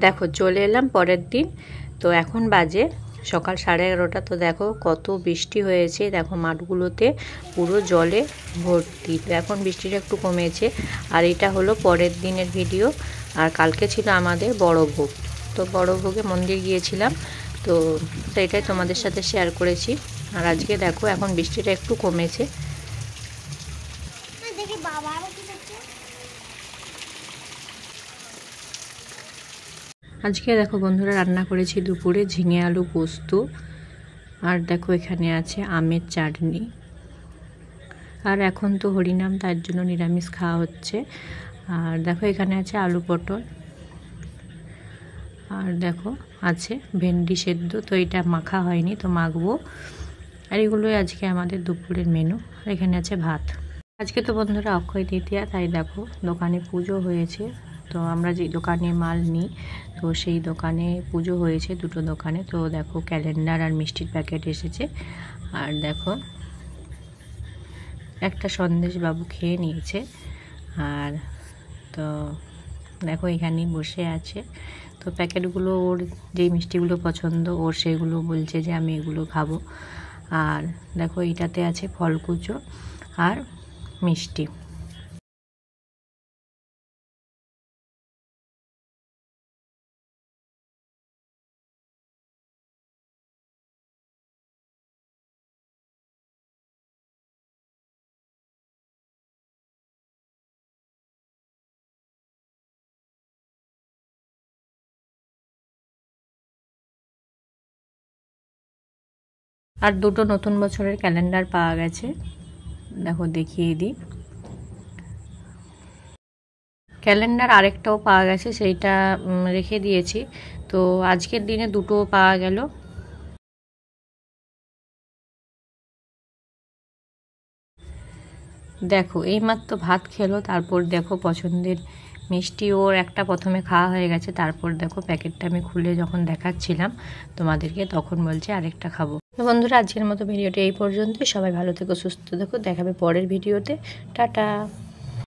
দেখো চলে এলাম পরের দিন। তো এখন বাজে সকাল 11:30। তো দেখো কত বৃষ্টি হয়েছে, দেখো মাঠগুলোতে পুরো জলে ভর্তি। তো এখন বৃষ্টিটা একটু কমেছে। আর এটা হলো পরের দিনের ভিডিও। আর কালকে ছিল আমাদের বড় ভোগ। তো বড় ভোগে মন্দির গিয়েছিলাম, তো সেইটাই তোমাদের সাথে শেয়ার করেছি। আর আজকে দেখো এখন বৃষ্টিটা একটু কমেছে। আজকে দেখো বন্ধুরা রান্না করেছি দুপুরে ঝিঙে আলু পোস্ত। আর দেখো এখানে আছে আমের চাটনি। আর এখন তো হরিনাম, তার জন্য নিরামিষ খাওয়া হচ্ছে। আর দেখো এখানে আছে আলু পটল। আর দেখো আছে ভেন্ডি সেদ্ধ, তো এটা মাখা হয়নি, তো মাখবো। আর এগুলোই আজকে আমাদের দুপুরের মেনু। আর এখানে আছে ভাত। আজকে তো বন্ধুরা অক্ষয় তৃতীয়া, তাই দেখো দোকানে পুজো হয়েছে। তো আমরা যে দোকানে মাল নিই, তো সেই দোকানে পুজো হয়েছে দুটো দোকানে। তো দেখো ক্যালেন্ডার আর মিষ্টির প্যাকেট এসেছে। আর দেখো একটা সন্দেশ বাবু খেয়ে নিয়েছে। আর তো দেখো এখানেই বসে আছে। তো প্যাকেটগুলো ওর যেই মিষ্টিগুলো পছন্দ, ওর সেগুলো বলছে যে আমি এগুলো খাবো। আর দেখো এটাতে আছে ফলকুচো আর মিষ্টি। আর দুটো নতুন বছরের ক্যালেন্ডার পাওয়া গেছে, দেখো দেখিয়ে দিই। ক্যালেন্ডার আরেকটাও পাওয়া গেছে, সেইটা রেখে দিয়েছি। তো আজকের দিনে দুটো পাওয়া গেল। দেখো এইমাত্র ভাত খেলো, তারপর দেখো পছন্দের মিষ্টি ওর একটা প্রথমে খাওয়া হয়ে গেছে। তারপর দেখো প্যাকেটটা আমি খুলে যখন দেখাচ্ছিলাম তোমাদেরকে, তখন বলছে আরেকটা খাবো। তো বন্ধুরা আজকের মতো ভিডিওটি এই পর্যন্তই। সবাই ভালো থেকো, সুস্থ থেকো, দেখাবে পরের ভিডিওতে। টাটা।